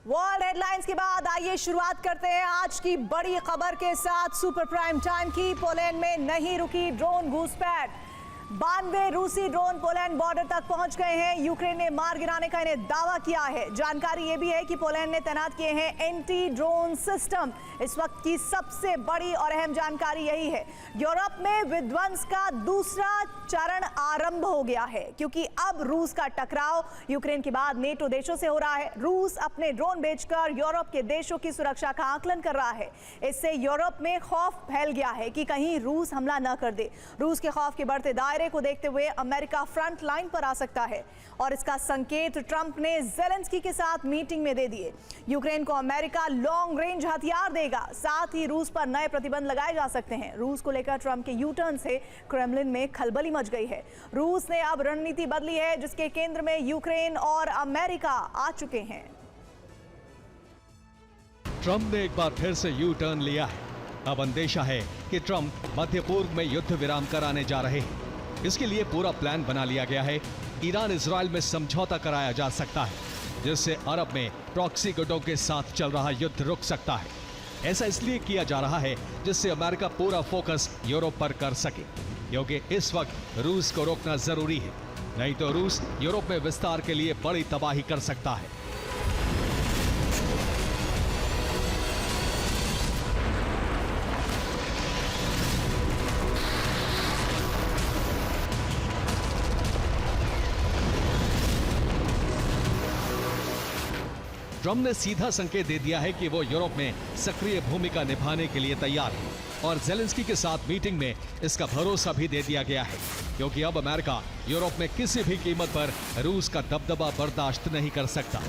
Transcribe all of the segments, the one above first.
World headlines के बाद आइए शुरुआत करते हैं आज की बड़ी खबर के साथ। सुपर प्राइम टाइम की। पोलैंड में नहीं रुकी ड्रोन घुसपैठ। 92 रूसी ड्रोन पोलैंड बॉर्डर तक पहुंच गए हैं। यूक्रेन ने मार गिराने का इन्हें दावा किया है। जानकारी यह भी है कि पोलैंड ने तैनात किए हैं एंटी ड्रोन सिस्टम। इस वक्त की सबसे बड़ी और अहम जानकारी यही है, यूरोप में विध्वंस का दूसरा चरण आरंभ हो गया है, क्योंकि अब रूस का टकराव यूक्रेन के बाद नेटो देशों से हो रहा है। रूस अपने ड्रोन बेचकर यूरोप के देशों की सुरक्षा का आकलन कर रहा है। इससे यूरोप में खौफ फैल गया है कि कहीं रूस हमला न कर दे। रूस के खौफ के बढ़ते दायरे को देखते हुए अमेरिका फ्रंट लाइन पर आ सकता है और इसका संकेत ट्रंप ने ज़ेलेंस्की के साथ मीटिंग में दे दिए। यूक्रेन को अमेरिका लॉन्ग रेंज हथियार देगा, साथ ही रूस पर नए प्रतिबंध लगाए जा सकते हैं। रूस को लेकर ट्रंप के यू टर्न से क्रेमलिन में खलबली मच गई है। रूस ने अब रणनीति बदली है, जिसके केंद्र में यूक्रेन और अमेरिका आ चुके हैं। ट्रंप ने एक बार फिर से यू टर्न लिया है। अब अंदेशा है कि ट्रंप मध्य पूर्व में युद्ध विराम कराने जा रहे हैं। इसके लिए पूरा प्लान बना लिया गया है। ईरान इजराइल में समझौता कराया जा सकता है, जिससे अरब में प्रॉक्सी गुटों के साथ चल रहा युद्ध रुक सकता है। ऐसा इसलिए किया जा रहा है जिससे अमेरिका पूरा फोकस यूरोप पर कर सके, क्योंकि इस वक्त रूस को रोकना जरूरी है, नहीं तो रूस यूरोप में विस्तार के लिए बड़ी तबाही कर सकता है। ट्रंप ने सीधा संकेत दे दिया है कि वो यूरोप में सक्रिय भूमिका निभाने के लिए तैयार है और ज़ेलेंस्की के साथ मीटिंग में इसका भरोसा भी दे दिया गया है, क्योंकि अब अमेरिका यूरोप में किसी भी कीमत पर रूस का दबदबा बर्दाश्त नहीं कर सकता।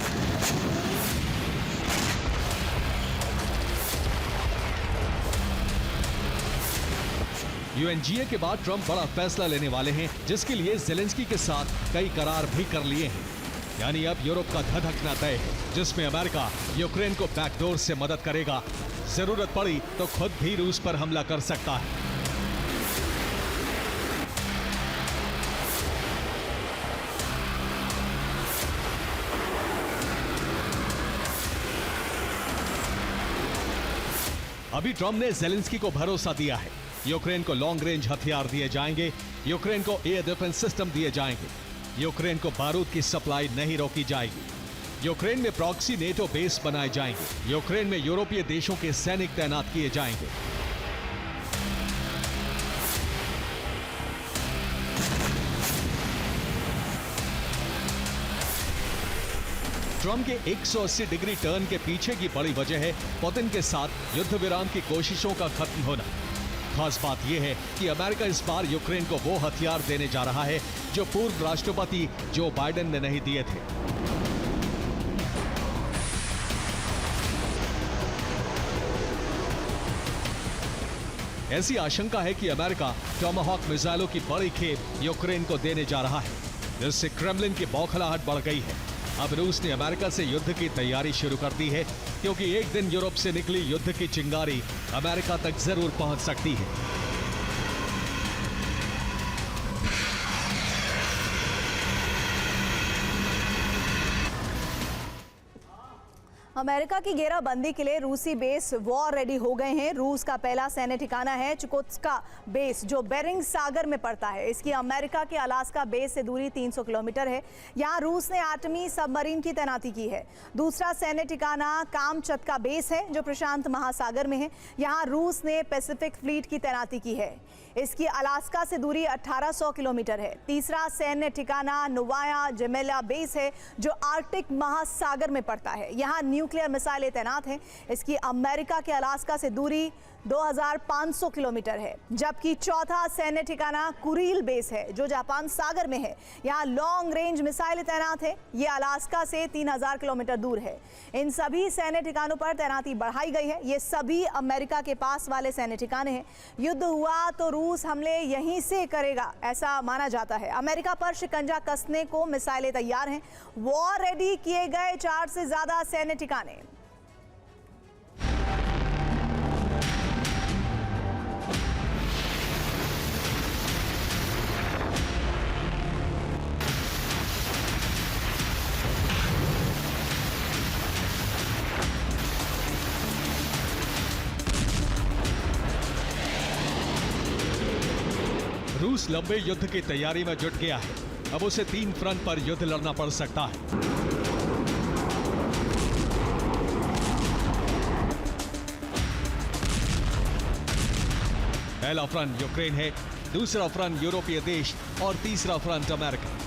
यूएनजीए के बाद ट्रंप बड़ा फैसला लेने वाले हैं, जिसके लिए ज़ेलेंस्की के साथ कई करार भी कर लिए हैं। यानी अब यूरोप का धधकना तय है, जिसमें अमेरिका यूक्रेन को बैकडोर से मदद करेगा। जरूरत पड़ी तो खुद भी रूस पर हमला कर सकता है। अभी ट्रंप ने ज़ेलेंस्की को भरोसा दिया है, यूक्रेन को लॉन्ग रेंज हथियार दिए जाएंगे, यूक्रेन को एयर डिफेंस सिस्टम दिए जाएंगे, यूक्रेन को बारूद की सप्लाई नहीं रोकी जाएगी, यूक्रेन में प्रॉक्सी नेटो बेस बनाए जाएंगे, यूक्रेन में यूरोपीय देशों के सैनिक तैनात किए जाएंगे। ट्रंप के 180 डिग्री टर्न के पीछे की बड़ी वजह है पुतिन के साथ युद्ध विराम की कोशिशों का खत्म होना। खास बात यह है कि अमेरिका इस बार यूक्रेन को वो हथियार देने जा रहा है जो पूर्व राष्ट्रपति जो बाइडेन ने नहीं दिए थे। ऐसी आशंका है कि अमेरिका टॉमाहॉक मिसाइलों की बड़ी खेप यूक्रेन को देने जा रहा है, जिससे क्रेमलिन की बौखलाहट बढ़ गई है। अब रूस ने अमेरिका से युद्ध की तैयारी शुरू कर दी है, क्योंकि एक दिन यूरोप से निकली युद्ध की चिंगारी अमेरिका तक जरूर पहुंच सकती है। अमेरिका की घेराबंदी के लिए रूसी बेस वॉर रेडी हो गए हैं। रूस का पहला सैन्य ठिकाना है चुकोत्स्का बेस, जो बेरिंग सागर में पड़ता है। इसकी अमेरिका के अलास्का बेस से दूरी 300 किलोमीटर है। यहाँ रूस ने आर्टेमी सबमरीन की तैनाती की है। दूसरा सैन्य ठिकाना कामचत्का बेस है, जो प्रशांत महासागर में है। यहाँ रूस ने पैसिफिक फ्लीट की तैनाती की है। इसकी अलास्का से दूरी 1800 किलोमीटर है। तीसरा सैन्य ठिकाना नोवाया जेमेला बेस है, जो आर्कटिक महासागर में पड़ता है। यहाँ न्यूक्लियर मिसाइलें तैनात हैं। इसकी अमेरिका के अलास्का से दूरी 2500 किलोमीटर है। जबकि चौथा सैन्य ठिकाना कुरील बेस है, जो जापान सागर में है। यहाँ लॉन्ग रेंज मिसाइलें तैनात है। ये अलास्का से 3000 किलोमीटर दूर है। इन सभी सैन्य ठिकानों पर तैनाती बढ़ाई गई है। ये सभी अमेरिका के पास वाले सैन्य ठिकाने हैं। युद्ध हुआ तो रूस हमले यहीं से करेगा, ऐसा माना जाता है। अमेरिका पर शिकंजा कसने को मिसाइलें तैयार हैं। वॉर रेडी किए गए 4 से ज्यादा सैन्य ठिकाने। रूस लंबे युद्ध की तैयारी में जुट गया है। अब उसे 3 फ्रंट पर युद्ध लड़ना पड़ सकता है। पहला फ्रंट यूक्रेन है, दूसरा फ्रंट यूरोपीय देश और तीसरा फ्रंट अमेरिका।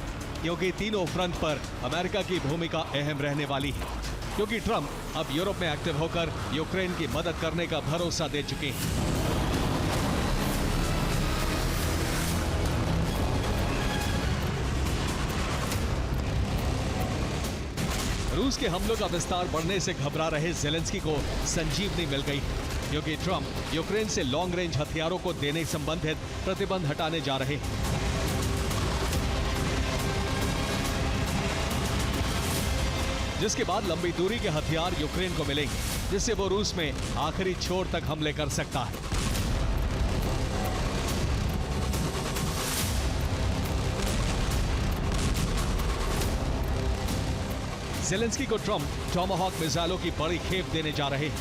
क्योंकि तीनों फ्रंट पर अमेरिका की भूमिका अहम रहने वाली है, क्योंकि ट्रंप अब यूरोप में एक्टिव होकर यूक्रेन की मदद करने का भरोसा दे चुके हैं। रूस के हमलों का विस्तार बढ़ने से घबरा रहे ज़ेलेंस्की को संजीवनी मिल गई, क्योंकि ट्रंप यूक्रेन से लॉन्ग रेंज हथियारों को देने संबंधित प्रतिबंध हटाने जा रहे हैं। जिसके बाद लंबी दूरी के हथियार यूक्रेन को मिलेंगे, जिससे वो रूस में आखिरी छोर तक हमले कर सकता है। ज़ेलेंस्की को ट्रंप टॉमाहॉक मिसाइलों की बड़ी खेप देने जा रहे हैं।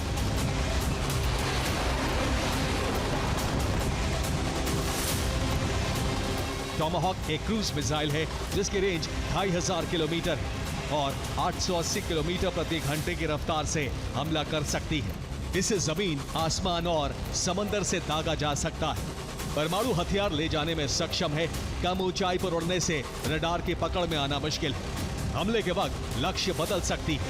टॉमाहॉक एक क्रूज मिसाइल है जिसकी रेंज 2500 किलोमीटर है और 880 किलोमीटर प्रति घंटे की रफ्तार से हमला कर सकती है। इसे जमीन, आसमान और समंदर से दागा जा सकता है। परमाणु हथियार ले जाने में सक्षम है। कम ऊंचाई पर उड़ने से रडार की पकड़ में आना मुश्किल है। हमले के वक्त लक्ष्य बदल सकती है।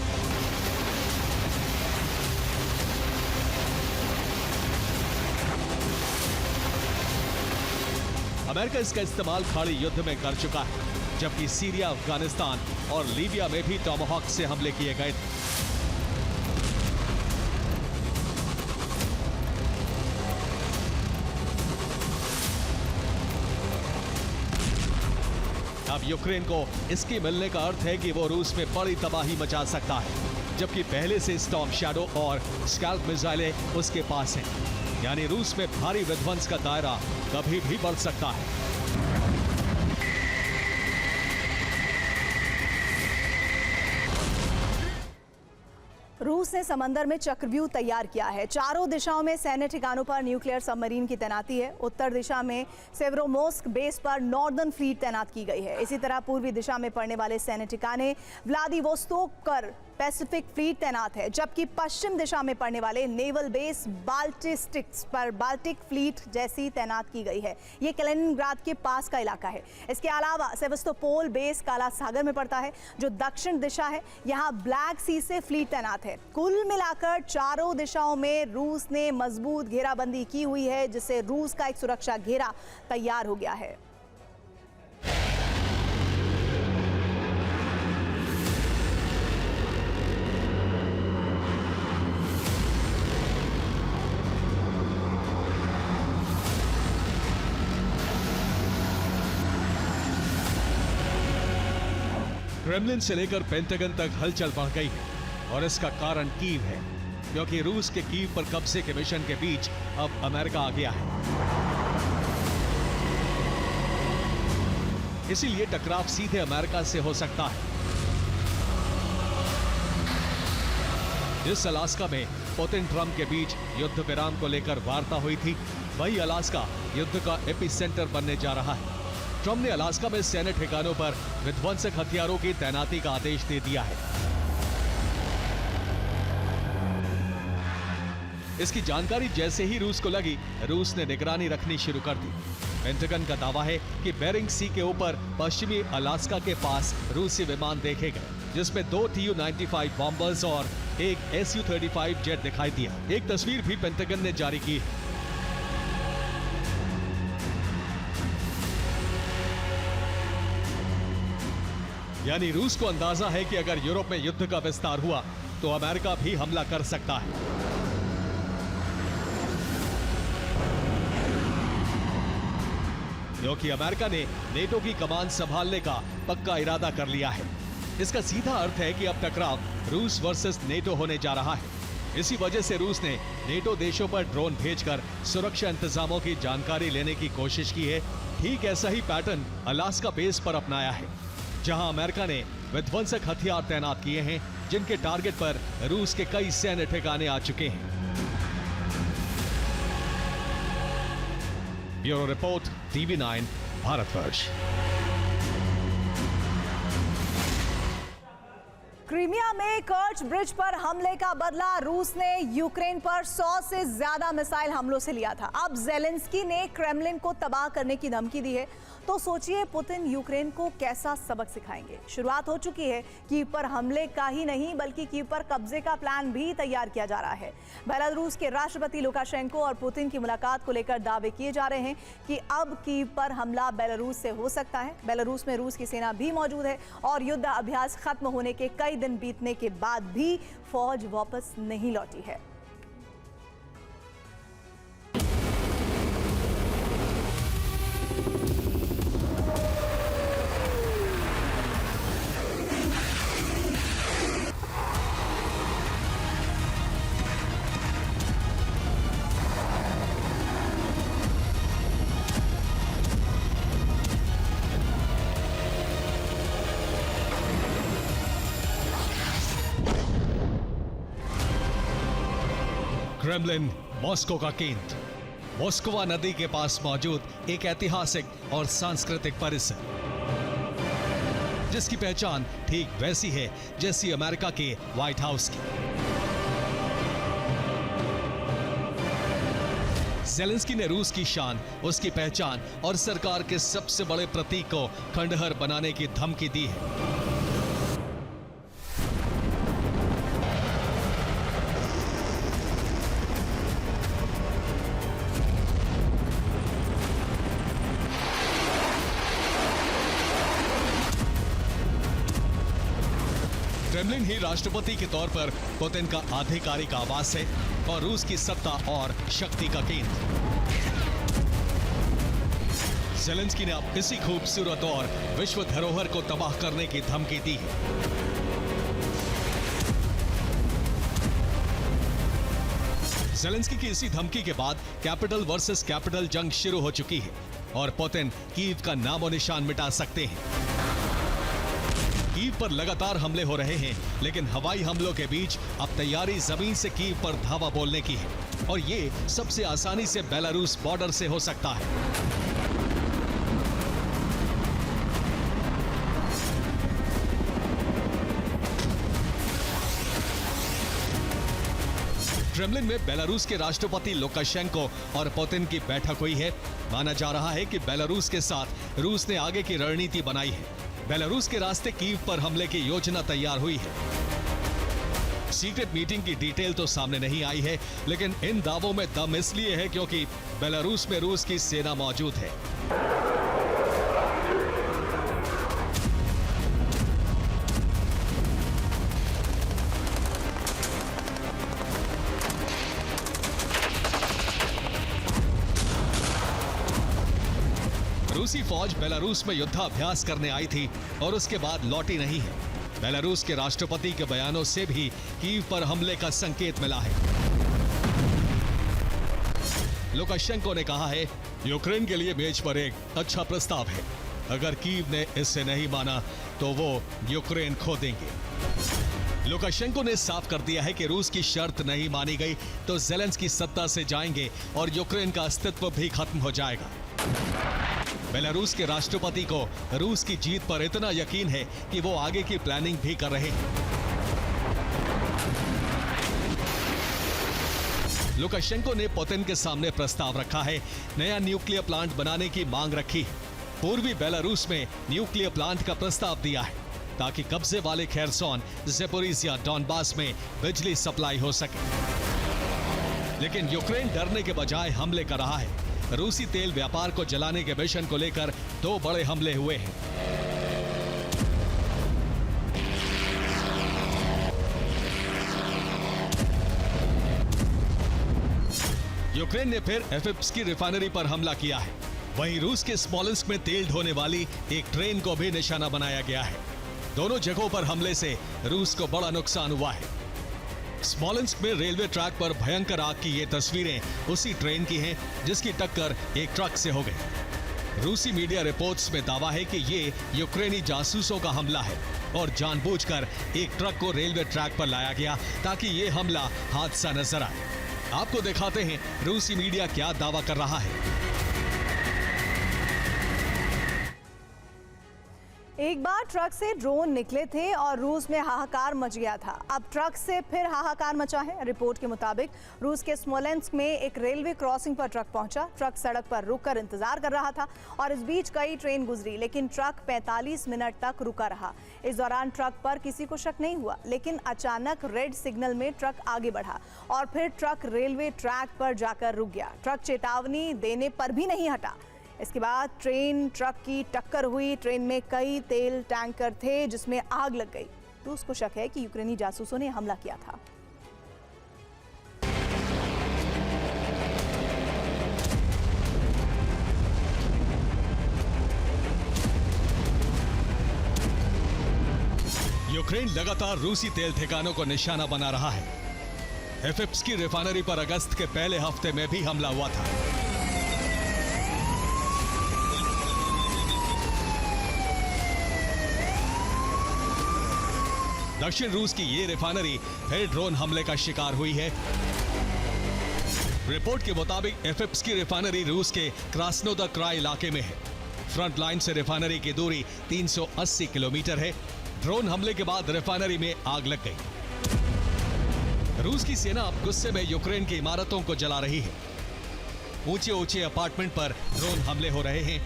अमेरिका इसका इस्तेमाल खाड़ी युद्ध में कर चुका है, जबकि सीरिया, अफगानिस्तान और लीबिया में भी टॉमाहॉक से हमले किए गए थे। अब यूक्रेन को इसके मिलने का अर्थ है कि वो रूस में बड़ी तबाही मचा सकता है, जबकि पहले से स्टॉर्म शैडो और स्कैल्प मिसाइलें उसके पास हैं। यानी रूस में भारी विध्वंस का दायरा कभी भी बढ़ सकता है। रूस ने समंदर में चक्रव्यूह तैयार किया है। चारों दिशाओं में सैन्य ठिकानों पर न्यूक्लियर सबमरीन की तैनाती है। उत्तर दिशा में सेवरोमोस्क बेस पर नॉर्दर्न फ्लीट तैनात की गई है। इसी तरह पूर्वी दिशा में पड़ने वाले सैन्य ठिकाने व्लादिवोस्तोक पर पैसिफिक फ्लीट तैनात है, जबकि पश्चिम दिशा में पड़ने वाले नेवल बेस बाल्टिस्टिक्स पर बाल्टिक फ्लीट जैसी तैनात की गई है। ये कैलिनिनग्राद के पास का इलाका है। इसके अलावा सेवस्तोपोल बेस काला सागर में पड़ता है, जो दक्षिण दिशा है। यहाँ ब्लैक सी से फ्लीट तैनात है। कुल मिलाकर चारों दिशाओं में रूस ने मजबूत घेराबंदी की हुई है, जिससे रूस का एक सुरक्षा घेरा तैयार हो गया है। क्रेमलिन से लेकर पेंटागन तक हलचल बढ़ गई है और इसका कारण कीव है, क्योंकि रूस के कीव पर कब्जे के मिशन के बीच अब अमेरिका आ गया है। इसीलिए टकराव सीधे अमेरिका से हो सकता है। जिस अलास्का में पुतिन ट्रंप के बीच युद्ध विराम को लेकर वार्ता हुई थी, वही अलास्का युद्ध का एपिसेंटर बनने जा रहा है। ट्रंप ने अलास्का में सैन्य ठिकानों पर विध्वंसक हथियारों की तैनाती का आदेश दे दिया है। इसकी जानकारी जैसे ही रूस को लगी, रूस ने निगरानी रखनी शुरू कर दी। पेंटागन का दावा है कि बेरिंग सी के ऊपर पश्चिमी अलास्का के पास रूसी विमान देखे गए, जिसमें 2 Tu-95 बॉम्बर्स और एक Su-35 जेट दिखाई दिया। एक तस्वीर भी पेंटागन ने जारी की है। यानी रूस को अंदाजा है कि अगर यूरोप में युद्ध का विस्तार हुआ तो अमेरिका भी हमला कर सकता है। क्योंकि अमेरिका ने नेटो की कमान संभालने का पक्का इरादा कर लिया है। इसका सीधा अर्थ है कि अब टकराव रूस वर्सेस नेटो होने जा रहा है। इसी वजह से रूस ने नेटो देशों पर ड्रोन भेजकर सुरक्षा इंतजामों की जानकारी लेने की कोशिश की है। ठीक ऐसा ही पैटर्न अलास्का बेस पर अपनाया है, जहां अमेरिका ने विध्वंसक हथियार तैनात किए हैं, जिनके टारगेट पर रूस के कई सैन्य ठिकाने आ चुके हैं। Bureau report, TV9 Bharatvarsh. Crimea में कर्च ब्रिज पर हमले का बदला रूस ने यूक्रेन पर 100 से ज्यादा मिसाइल हमलों से लिया था। अब ज़ेलेंस्की ने क्रेमलिन को तबाह करने की धमकी दी है, तो सोचिए पुतिन यूक्रेन को कैसा सबक सिखाएंगे। शुरुआत हो चुकी है। कीव पर हमले का ही नहीं बल्कि कीव पर कब्जे का प्लान भी तैयार किया जा रहा है। बेलारूस के राष्ट्रपति लुकाशेंको और पुतिन की मुलाकात को लेकर दावे किए जा रहे हैं कि अब कीव पर हमला बेलारूस से हो सकता है। बेलारूस में रूस की सेना भी मौजूद है और युद्ध अभ्यास खत्म होने के कई दिन बीतने के बाद भी फौज वापस नहीं लौटी है। क्रेमलिन मॉस्को का केंद्र, मोस्कवा नदी के पास मौजूद एक ऐतिहासिक और सांस्कृतिक परिसर, जिसकी पहचान ठीक वैसी है जैसी अमेरिका के व्हाइट हाउस की। ज़ेलेंस्की ने रूस की शान, उसकी पहचान और सरकार के सबसे बड़े प्रतीक को खंडहर बनाने की धमकी दी है। क्रेमलिन ही राष्ट्रपति के तौर पर पुतिन का आधिकारिक आवास है और रूस की सत्ता और शक्ति का केंद्र। ज़ेलेंस्की ने अब इसी खूबसूरत और विश्व धरोहर को तबाह करने की धमकी दी है। ज़ेलेंस्की की इसी धमकी के बाद कैपिटल वर्सेस कैपिटल जंग शुरू हो चुकी है और पुतिन कीव का नामो निशान मिटा सकते हैं। कीव पर लगातार हमले हो रहे हैं, लेकिन हवाई हमलों के बीच अब तैयारी जमीन से कीव पर धावा बोलने की है और ये सबसे आसानी से बेलारूस बॉर्डर से हो सकता है। क्रेमलिन में बेलारूस के राष्ट्रपति लुकाशेंको और पुतिन की बैठक हुई है। माना जा रहा है कि बेलारूस के साथ रूस ने आगे की रणनीति बनाई है। बेलारूस के रास्ते कीव पर हमले की योजना तैयार हुई है। सीक्रेट मीटिंग की डिटेल तो सामने नहीं आई है, लेकिन इन दावों में दम इसलिए है क्योंकि बेलारूस में रूस की सेना मौजूद है। रूसी फौज बेलारूस में युद्धाभ्यास करने आई थी और उसके बाद लौटी नहीं है। बेलारूस के राष्ट्रपति के बयानों से भी कीव पर हमले का संकेत मिला है। लुकाशेंको ने कहा है, यूक्रेन के लिए मेज पर एक अच्छा प्रस्ताव है। अगर कीव ने इससे नहीं माना तो वो यूक्रेन खो देंगे। लुकाशेंको ने साफ कर दिया है कि रूस की शर्त नहीं मानी गई तो ज़ेलेंस्की सत्ता से जाएंगे और यूक्रेन का अस्तित्व भी खत्म हो जाएगा। बेलारूस के राष्ट्रपति को रूस की जीत पर इतना यकीन है कि वो आगे की प्लानिंग भी कर रहे हैं। लुकाशेंको ने पुतिन के सामने प्रस्ताव रखा है, नया न्यूक्लियर प्लांट बनाने की मांग रखी है। पूर्वी बेलारूस में न्यूक्लियर प्लांट का प्रस्ताव दिया है ताकि कब्जे वाले खेरसोन, ज़ेपोरिजिया, डॉनबास में बिजली सप्लाई हो सके। लेकिन यूक्रेन डरने के बजाय हमले कर रहा है। रूसी तेल व्यापार को जलाने के मिशन को लेकर 2 बड़े हमले हुए हैं। यूक्रेन ने फिर एफिप्स की रिफाइनरी पर हमला किया है। वहीं रूस के स्मोलेंस्क में तेल ढोने वाली एक ट्रेन को भी निशाना बनाया गया है। दोनों जगहों पर हमले से रूस को बड़ा नुकसान हुआ है। स्मोलेंस्क में रेलवे ट्रैक पर भयंकर आग की ये तस्वीरें उसी ट्रेन की हैं जिसकी टक्कर एक ट्रक से हो गई। रूसी मीडिया रिपोर्ट्स में दावा है कि ये यूक्रेनी जासूसों का हमला है और जानबूझकर एक ट्रक को रेलवे ट्रैक पर लाया गया ताकि ये हमला हादसा नजर आए। आपको दिखाते हैं रूसी मीडिया क्या दावा कर रहा है। एक बार ट्रक से ड्रोन निकले थे और रूस में हाहाकार मच गया था। अब ट्रक से फिर हाहाकार मचा है। रिपोर्ट के मुताबिक रूस के स्मोलेंस्क में एक रेलवे क्रॉसिंग पर ट्रक पहुंचा। ट्रक सड़क पर रुककर इंतजार कर रहा था और इस बीच कई ट्रेन गुजरी, लेकिन ट्रक 45 मिनट तक रुका रहा। इस दौरान ट्रक पर किसी को शक नहीं हुआ, लेकिन अचानक रेड सिग्नल में ट्रक आगे बढ़ा और फिर ट्रक रेलवे ट्रैक पर जाकर रुक गया। ट्रक चेतावनी देने पर भी नहीं हटा। इसके बाद ट्रेन ट्रक की टक्कर हुई। ट्रेन में कई तेल टैंकर थे जिसमें आग लग गई। रूस को शक है कि यूक्रेनी जासूसों ने हमला किया था। यूक्रेन लगातार रूसी तेल ठिकानों को निशाना बना रहा है। एफिप्स की रिफाइनरी पर अगस्त के पहले हफ्ते में भी हमला हुआ था। दक्षिण रूस की ये रिफाइनरी फिर ड्रोन हमले का शिकार हुई है। रिपोर्ट के मुताबिक एफिप्स की रिफाइनरी रूस के क्रास्नोदर क्राई इलाके में है। फ्रंट लाइन से रिफाइनरी की दूरी 380 किलोमीटर है। ड्रोन हमले के बाद रिफाइनरी में आग लग गई। रूस की सेना अब गुस्से में यूक्रेन की इमारतों को जला रही है। ऊंचे ऊंचे अपार्टमेंट पर ड्रोन हमले हो रहे हैं।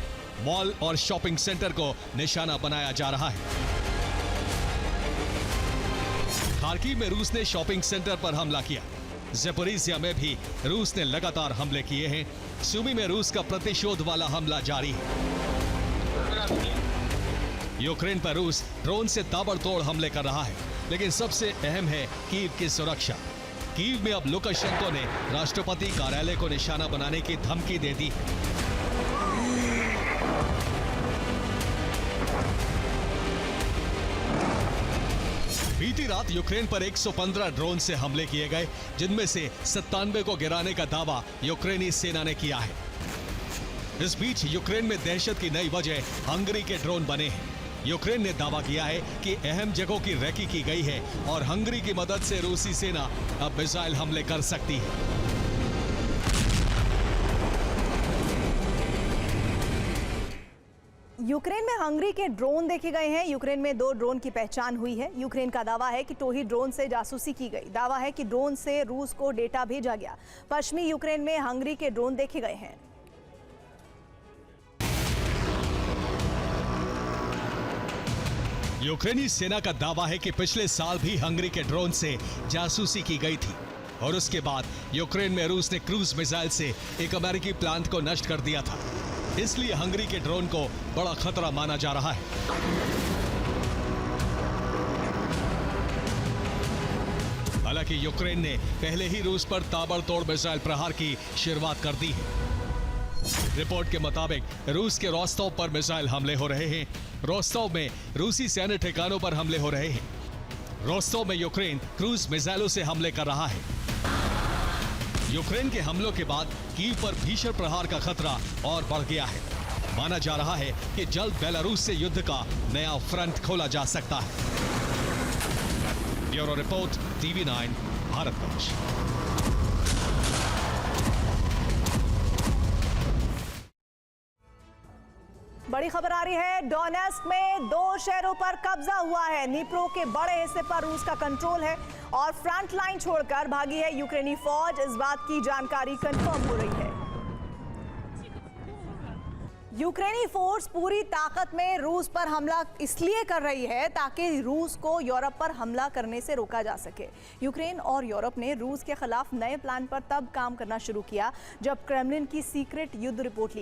मॉल और शॉपिंग सेंटर को निशाना बनाया जा रहा है। खार्किव में रूस ने शॉपिंग सेंटर पर हमला किया। ज़पोरिज़िया में भी रूस ने लगातार हमले किए हैं। सुमी में रूस का प्रतिशोध वाला हमला जारी है। यूक्रेन पर रूस ड्रोन से ताबड़तोड़ हमले कर रहा है, लेकिन सबसे अहम है कीव की सुरक्षा। कीव में अब लुकाशेंको ने राष्ट्रपति कार्यालय को निशाना बनाने की धमकी दे दी। बीती रात यूक्रेन पर 115 ड्रोन से हमले किए गए, जिनमें से 97 को गिराने का दावा यूक्रेनी सेना ने किया है। इस बीच यूक्रेन में दहशत की नई वजह हंगरी के ड्रोन बने हैं। यूक्रेन ने दावा किया है कि अहम जगहों की रेकी की गई है और हंगरी की मदद से रूसी सेना अब मिसाइल हमले कर सकती है। यूक्रेन में हंगरी के ड्रोन देखे गए हैं। यूक्रेन में 2 ड्रोन की पहचान हुई है। यूक्रेन का दावा है कि टोही ड्रोन से जासूसी की गई। दावा है कि ड्रोन से रूस को डेटा भेजा गया। पश्चिमी यूक्रेन में हंगरी के ड्रोन देखे गए हैं। यूक्रेनी सेना का दावा है कि पिछले साल भी हंगरी के ड्रोन से जासूसी की गई थी और उसके बाद यूक्रेन में रूस ने क्रूज मिसाइल से एक अमेरिकी प्लांट को नष्ट कर दिया था। इसलिए हंगरी के ड्रोन को बड़ा खतरा माना जा रहा है। हालांकि यूक्रेन ने पहले ही रूस पर ताबड़तोड़ मिसाइल प्रहार की शुरुआत कर दी है। रिपोर्ट के मुताबिक रूस के रोस्तोव पर मिसाइल हमले हो रहे हैं। रोस्तोव में रूसी सैन्य ठिकानों पर हमले हो रहे हैं। रोस्तोव में यूक्रेन क्रूज मिसाइलों से हमले कर रहा है। यूक्रेन के हमलों के बाद कीव पर भीषण प्रहार का खतरा और बढ़ गया है। माना जा रहा है कि जल्द बेलारूस से युद्ध का नया फ्रंट खोला जा सकता है। Bureau report, TV9 Bharatvarsh. बड़ी खबर आ रही है। डोनेस्क में 2 शहरों पर कब्जा हुआ है। नीप्रो के बड़े हिस्से पर रूस का कंट्रोल है और फ्रंट लाइन छोड़कर भागी है यूक्रेनी फौज। इस बात की जानकारी कंफर्म हो रही है। यूक्रेनी फोर्स पूरी ताकत में रूस पर हमला इसलिए कर रही है ताकि रूस को यूरोप पर हमला करने से रोका जा सके। यूक्रेन और यूरोप ने रूस के खिलाफ नए प्लान पर तब काम करना शुरू किया जब क्रेमलिन की सीक्रेट युद्ध रिपोर्ट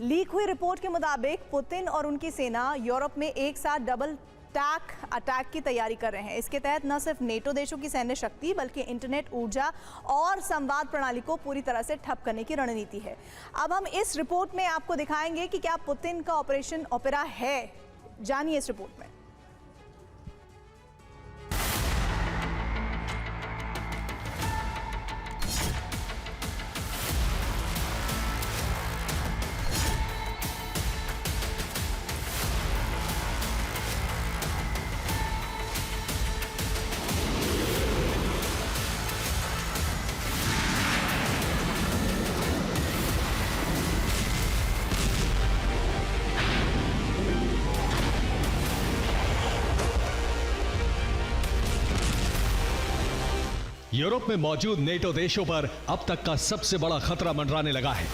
लीक हुई रिपोर्ट के मुताबिक पुतिन और उनकी सेना यूरोप में एक साथ डबल अटैक की तैयारी कर रहे हैं। इसके तहत न सिर्फ नेटो देशों की सैन्य शक्ति बल्कि इंटरनेट, ऊर्जा और संवाद प्रणाली को पूरी तरह से ठप करने की रणनीति है। अब हम इस रिपोर्ट में आपको दिखाएंगे कि क्या पुतिन का ऑपरेशन ओपेरा है। जानिए इस रिपोर्ट में। यूरोप में मौजूद नेटो देशों पर अब तक का सबसे बड़ा खतरा मंडराने लगा है।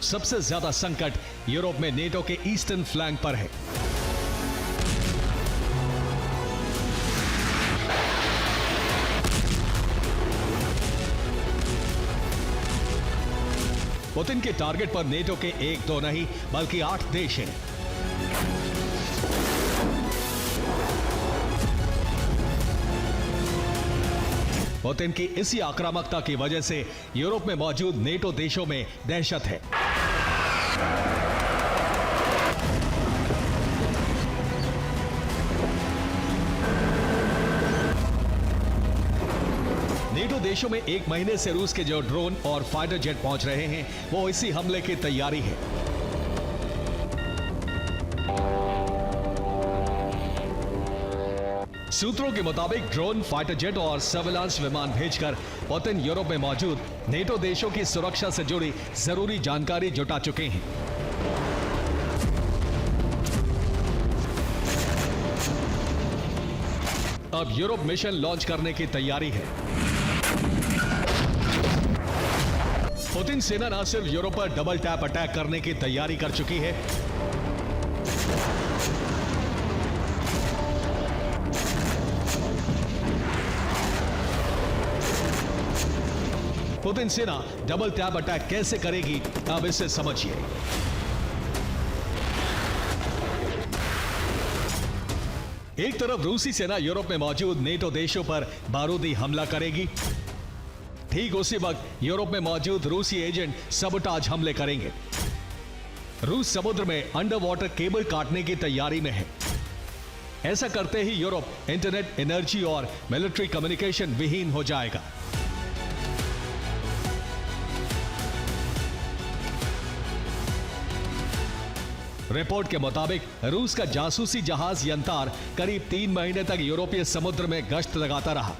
सबसे ज्यादा संकट यूरोप में नेटो के ईस्टर्न फ्लैंक पर है। पुतिन के टारगेट पर नेटो के 1-2 नहीं बल्कि 8 देश हैं। पुतिन की इसी आक्रामकता की वजह से यूरोप में मौजूद नेटो देशों में दहशत है। नेटो देशों में 1 महीने से रूस के जो ड्रोन और फाइटर जेट पहुंच रहे हैं वो इसी हमले की तैयारी है। सूत्रों के मुताबिक ड्रोन, फाइटर जेट और सर्विलांस विमान भेजकर पुतिन यूरोप में मौजूद नेटो देशों की सुरक्षा से जुड़ी जरूरी जानकारी जुटा चुके हैं। अब यूरोप मिशन लॉन्च करने की तैयारी है। पुतिन सेना न सिर्फ यूरोप पर डबल टैप अटैक करने की तैयारी कर चुकी है, पुतिन सेना डबल टैप अटैक कैसे करेगी अब इसे समझिए। एक तरफ रूसी सेना यूरोप में मौजूद नेटो देशों पर बारूदी हमला करेगी, ठीक उसी वक्त यूरोप में मौजूद रूसी एजेंट सबोटाज हमले करेंगे। रूस समुद्र में अंडर वाटर केबल काटने की तैयारी में है। ऐसा करते ही यूरोप इंटरनेट, एनर्जी और मिलिट्री कम्युनिकेशन विहीन हो जाएगा। रिपोर्ट के मुताबिक रूस का जासूसी जहाज यंतार करीब 3 महीने तक यूरोपीय समुद्र में गश्त लगाता रहा।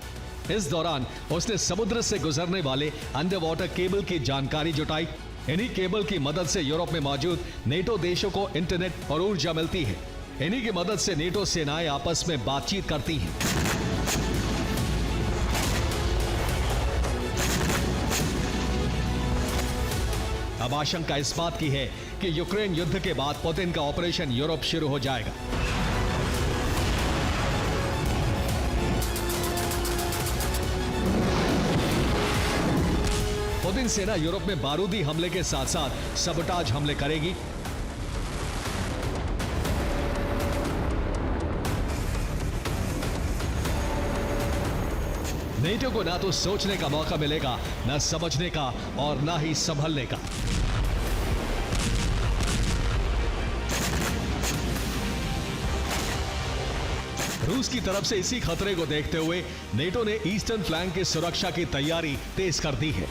इस दौरान उसने समुद्र से गुजरने वाले अंडर वाटर केबल की जानकारी जुटाई। इन्हीं केबल की मदद से यूरोप में मौजूद नेटो देशों को इंटरनेट और ऊर्जा मिलती है। इन्हीं की मदद से नेटो सेनाएं आपस में बातचीत करती हैं। अब आशंका इस बात की है कि यूक्रेन युद्ध के बाद पुतिन का ऑपरेशन यूरोप शुरू हो जाएगा। पुतिन सेना यूरोप में बारूदी हमले के साथ साथ सबोटाज हमले करेगी। नेटो को ना तो सोचने का मौका मिलेगा, ना समझने का और ना ही संभलने का। रूस की तरफ से इसी खतरे को देखते हुए नेटो ने ईस्टर्न फ्लैंक की सुरक्षा की तैयारी तेज कर दी है।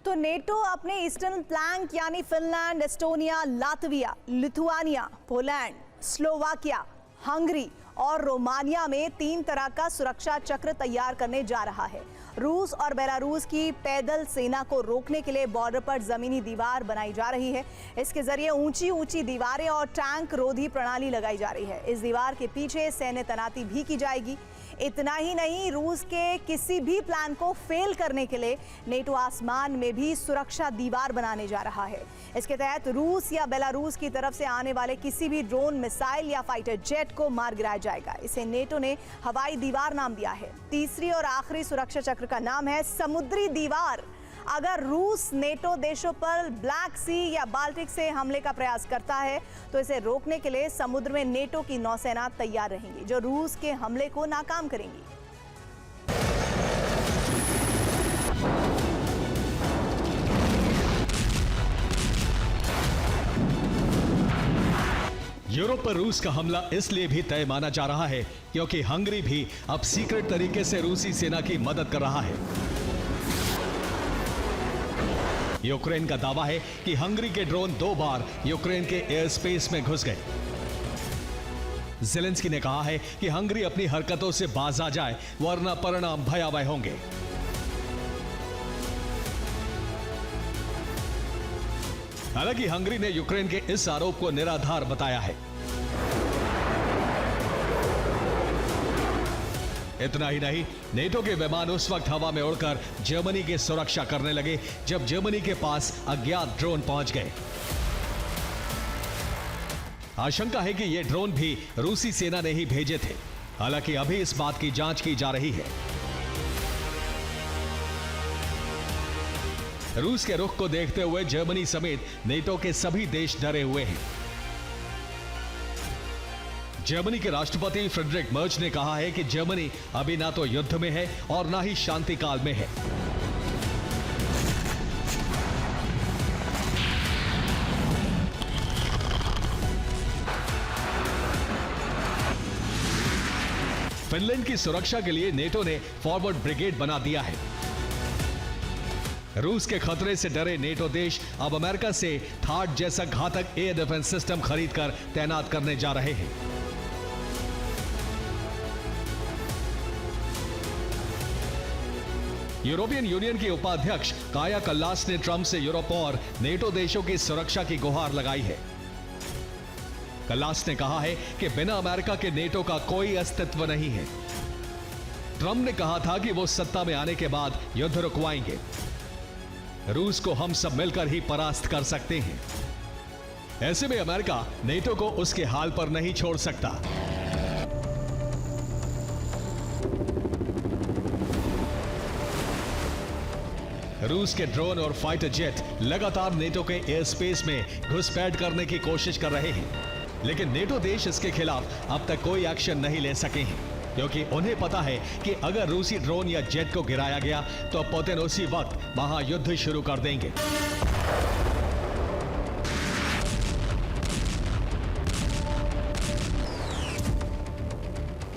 तो नेटो अपने ईस्टर्न फ्लैंक यानी Finland, Estonia, Latvia, Lithuania, Poland, Slovakia, Hungary और रोमानिया में 3 तरह का सुरक्षा चक्र तैयार करने जा रहा है। रूस और बेलारूस की पैदल सेना को रोकने के लिए बॉर्डर पर जमीनी दीवार बनाई जा रही है। इसके जरिए ऊंची ऊंची दीवारें और टैंक रोधी प्रणाली लगाई जा रही है। इस दीवार के पीछे सैन्य तैनाती भी की जाएगी। इतना ही नहीं, रूस के किसी भी प्लान को फेल करने के लिए नेटो आसमान में भी सुरक्षा दीवार बनाने जा रहा है। इसके तहत रूस या बेलारूस की तरफ से आने वाले किसी भी ड्रोन, मिसाइल या फाइटर जेट को मार गिराया जाएगा। इसे नेटो ने हवाई दीवार नाम दिया है। तीसरी और आखिरी सुरक्षा चक्र का नाम है समुद्री दीवार। अगर रूस नेटो देशों पर ब्लैक सी या बाल्टिक से हमले का प्रयास करता है तो इसे रोकने के लिए समुद्र में नेटो की नौसेना तैयार रहेंगी, जो रूस के हमले को नाकाम करेंगी। यूरोप पर रूस का हमला इसलिए भी तय माना जा रहा है क्योंकि हंगरी भी अब सीक्रेट तरीके से रूसी सेना की मदद कर रहा है। यूक्रेन का दावा है कि हंगरी के ड्रोन 2 बार यूक्रेन के एयर स्पेस में घुस गए। ज़ेलेंस्की ने कहा है कि हंगरी अपनी हरकतों से बाज आ जाए, वरना परिणाम भयावह होंगे। हालांकि हंगरी ने यूक्रेन के इस आरोप को निराधार बताया है। इतना ही नहीं, नेटो के विमान उस वक्त हवा में उड़कर जर्मनी की सुरक्षा करने लगे जब जर्मनी के पास अज्ञात ड्रोन पहुंच गए। आशंका है कि ये ड्रोन भी रूसी सेना ने ही भेजे थे। हालांकि अभी इस बात की जांच की जा रही है। रूस के रुख को देखते हुए जर्मनी समेत नेटो के सभी देश डरे हुए हैं। जर्मनी के राष्ट्रपति फ्रेडरिक मर्ज ने कहा है कि जर्मनी अभी ना तो युद्ध में है और ना ही शांति काल में है। फिनलैंड की सुरक्षा के लिए नेटो ने फॉरवर्ड ब्रिगेड बना दिया है। रूस के खतरे से डरे नेटो देश अब अमेरिका से थार्ड जैसा घातक एयर डिफेंस सिस्टम खरीदकर तैनात करने जा रहे हैं। यूरोपियन यूनियन के उपाध्यक्ष काया कल्लास ने ट्रंप से यूरोप और नेटो देशों की सुरक्षा की गुहार लगाई है। कल्लास ने कहा है कि बिना अमेरिका के नेटो का कोई अस्तित्व नहीं है। ट्रंप ने कहा था कि वो सत्ता में आने के बाद युद्ध रुकवाएंगे। रूस को हम सब मिलकर ही परास्त कर सकते हैं। ऐसे में अमेरिका नेटो को उसके हाल पर नहीं छोड़ सकता। रूस के ड्रोन और फाइटर जेट लगातार नेटो के एयर स्पेस में घुसपैठ करने की कोशिश कर रहे हैं, लेकिन नेटो देश इसके खिलाफ अब तक कोई एक्शन नहीं ले सके हैं, क्योंकि उन्हें पता है कि अगर रूसी ड्रोन या जेट को गिराया गया तो पुतिन उसी वक्त महायुद्ध शुरू कर देंगे।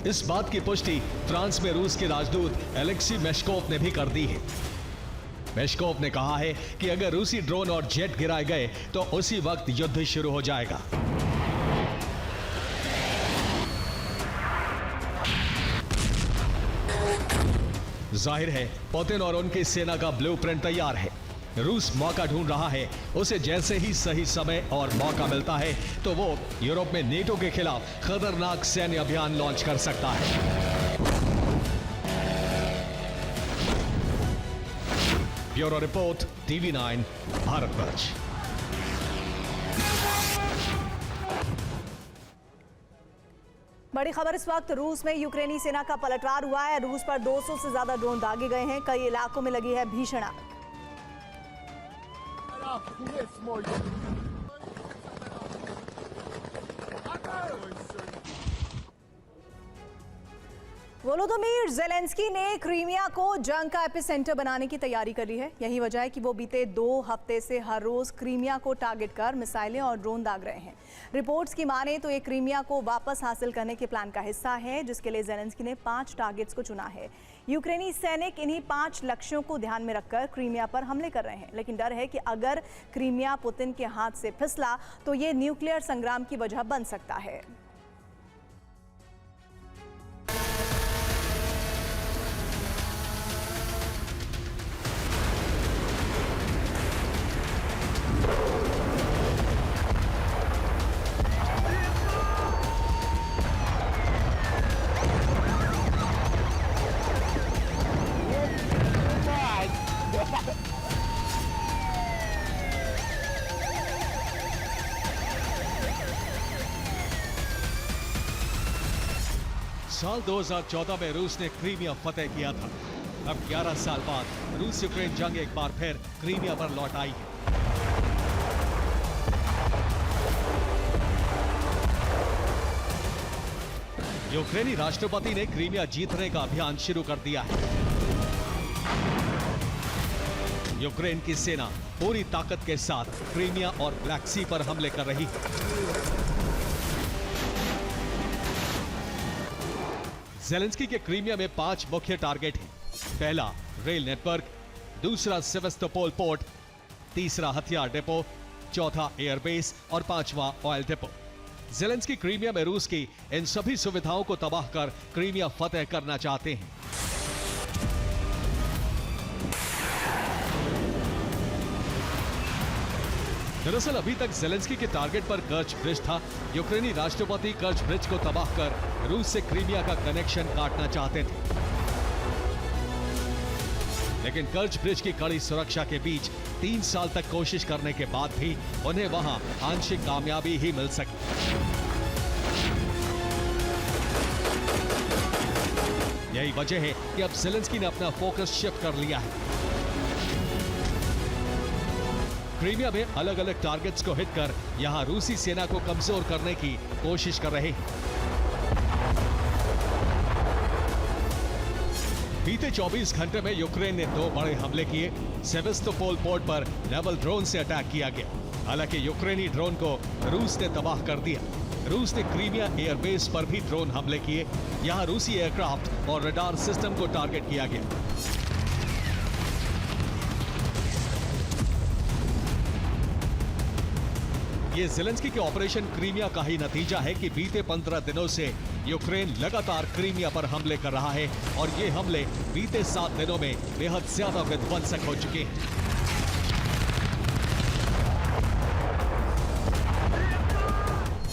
इस बात की पुष्टि फ्रांस में रूस के राजदूत एलेक्सी मेशकोव ने भी कर दी है। मेशकोव ने कहा है कि अगर रूसी ड्रोन और जेट गिराए गए तो उसी वक्त युद्ध शुरू हो जाएगा। जाहिर है पुतिन और उनकी सेना का ब्लूप्रिंट तैयार है। रूस मौका ढूंढ रहा है। उसे जैसे ही सही समय और मौका मिलता है तो वो यूरोप में नेटो के खिलाफ खतरनाक सैन्य अभियान लॉन्च कर सकता है। Bureau report, TV9 Bharatvarsh. बड़ी खबर इस वक्त रूस में यूक्रेनी सेना का पलटवार हुआ है। रूस पर 200 से ज्यादा ड्रोन दागे गए हैं। कई इलाकों में लगी है भीषण आग। वोलोदिमीर ज़ेलेंस्की ने क्रीमिया को जंग का एपिसेंटर बनाने की तैयारी कर ली है। यही वजह है कि वो बीते 2 हफ्ते से हर रोज क्रीमिया को टारगेट कर मिसाइलें और ड्रोन दाग रहे हैं। रिपोर्ट्स की माने तो ये क्रीमिया को वापस हासिल करने के प्लान का हिस्सा है, जिसके लिए ज़ेलेंस्की ने 5 टारगेट्स को चुना है। यूक्रेनी सैनिक इन्हीं 5 लक्ष्यों को ध्यान में रखकर क्रीमिया पर हमले कर रहे हैं, लेकिन डर है कि अगर क्रीमिया पुतिन के हाथ से फिसला तो ये न्यूक्लियर संग्राम की वजह बन सकता है। साल 2014 में रूस ने क्रीमिया फतेह किया था। अब 11 साल बाद रूस यूक्रेन जंग एक बार फिर क्रीमिया पर लौट आई है। यूक्रेनी राष्ट्रपति ने क्रीमिया जीतने का अभियान शुरू कर दिया है। यूक्रेन की सेना पूरी ताकत के साथ क्रीमिया और ब्लैक सी पर हमले कर रही है। ज़ेलेंस्की के क्रीमिया में 5 मुख्य टारगेट हैं। पहला रेल नेटवर्क, दूसरा सेवास्तोपोल पोर्ट, तीसरा हथियार डिपो, चौथा एयरबेस और 5वां ऑयल डिपो। ज़ेलेंस्की क्रीमिया में रूस की इन सभी सुविधाओं को तबाह कर क्रीमिया फतेह करना चाहते हैं। दरअसल अभी तक ज़ेलेंस्की के टारगेट पर कर्च ब्रिज था। यूक्रेनी राष्ट्रपति कर्च ब्रिज को तबाह कर रूस से क्रीमिया का कनेक्शन काटना चाहते थे, लेकिन कर्च ब्रिज की कड़ी सुरक्षा के बीच 3 साल तक कोशिश करने के बाद भी उन्हें वहां आंशिक कामयाबी ही मिल सकी। यही वजह है कि अब ज़ेलेंस्की ने अपना फोकस शिफ्ट कर लिया है। क्रीमिया में अलग अलग टारगेट्स को हिट कर यहां रूसी सेना को कमजोर करने की कोशिश कर रहे हैं। बीते 24 घंटे में यूक्रेन ने 2 बड़े हमले किए। सेवेस्तोपोल पोर्ट पर नेवल ड्रोन से अटैक किया गया। हालांकि यूक्रेनी ड्रोन को रूस ने तबाह कर दिया। रूस ने क्रीमिया एयरबेस पर भी ड्रोन हमले किए। यहां रूसी एयरक्राफ्ट और रडार सिस्टम को टारगेट किया गया। ये ज़ेलेंस्की के ऑपरेशन क्रीमिया का ही नतीजा है कि बीते 15 दिनों से यूक्रेन लगातार क्रीमिया पर हमले कर रहा है और ये हमले बीते 7 दिनों में बेहद ज्यादा विध्वंसक हो चुके हैं।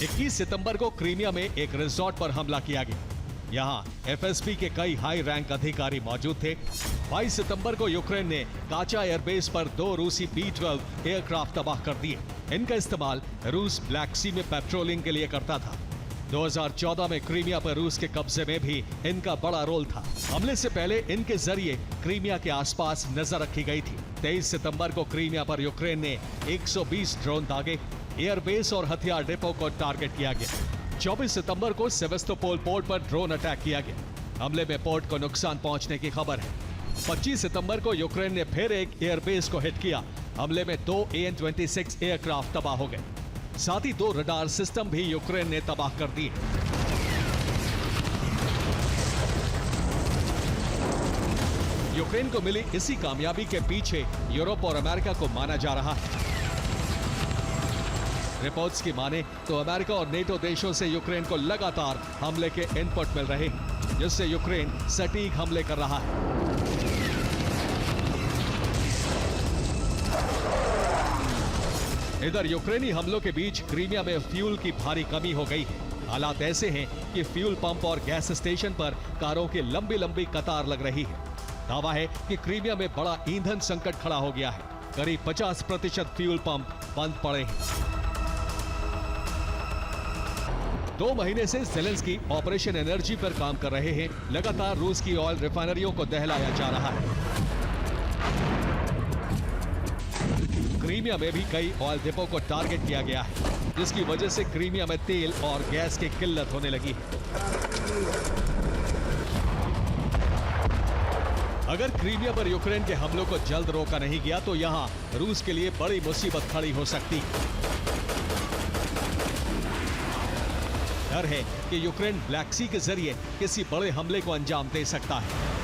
इक्कीस सितंबर को क्रीमिया में एक रिजॉर्ट पर हमला किया गया। यहां एफएसबी के कई हाई रैंक अधिकारी मौजूद थे। 22 सितंबर को यूक्रेन ने काचा एयरबेस पर 2 रूसी B-12 एयरक्राफ्ट तबाह कर दिए। इनका इस्तेमाल रूस ब्लैक सी में पेट्रोलिंग के लिए करता था। 2014 में क्रीमिया पर रूस के कब्जे में भी इनका बड़ा रोल था। हमले से पहले इनके जरिए क्रीमिया के आसपास नजर रखी गई थी। 23 सितंबर को क्रीमिया पर यूक्रेन ने 120 ड्रोन दागे। एयरबेस और हथियार डिपो को टारगेट किया गया। 24 सितंबर को सेवेस्तोपोल पोर्ट पर ड्रोन अटैक किया गया। हमले में पोर्ट को नुकसान पहुंचने की खबर है। 25 सितंबर को यूक्रेन ने फिर एक एयरबेस को हिट किया। हमले में 2 AN-26 एयरक्राफ्ट तबाह हो गए। साथ ही 2 रडार सिस्टम भी यूक्रेन ने तबाह कर दिए। यूक्रेन को मिली इसी कामयाबी के पीछे यूरोप और अमेरिका को माना जा रहा है। रिपोर्ट्स की माने तो अमेरिका और नेटो देशों से यूक्रेन को लगातार हमले के इनपुट मिल रहे हैं, जिससे यूक्रेन सटीक हमले कर रहा है। इधर यूक्रेनी हमलों के बीच क्रीमिया में फ्यूल की भारी कमी हो गई है। हालात ऐसे हैं कि फ्यूल पंप और गैस स्टेशन पर कारों की लंबी लंबी कतार लग रही है। दावा है कि क्रीमिया में बड़ा ईंधन संकट खड़ा हो गया है। करीब 50% फ्यूल पंप बंद पड़े हैं। 2 महीने से ज़ेलेंस्की ऑपरेशन एनर्जी पर काम कर रहे हैं। लगातार रूस की ऑयल रिफाइनरियों को दहलाया जा रहा है। क्रीमिया में भी कई ऑयल डिपो को टारगेट किया गया है, जिसकी वजह से क्रीमिया में तेल और गैस की किल्लत होने लगी है। अगर क्रीमिया पर यूक्रेन के हमलों को जल्द रोका नहीं गया तो यहां रूस के लिए बड़ी मुसीबत खड़ी हो सकती है। डर है कि यूक्रेन ब्लैक सी के जरिए किसी बड़े हमले को अंजाम दे सकता है।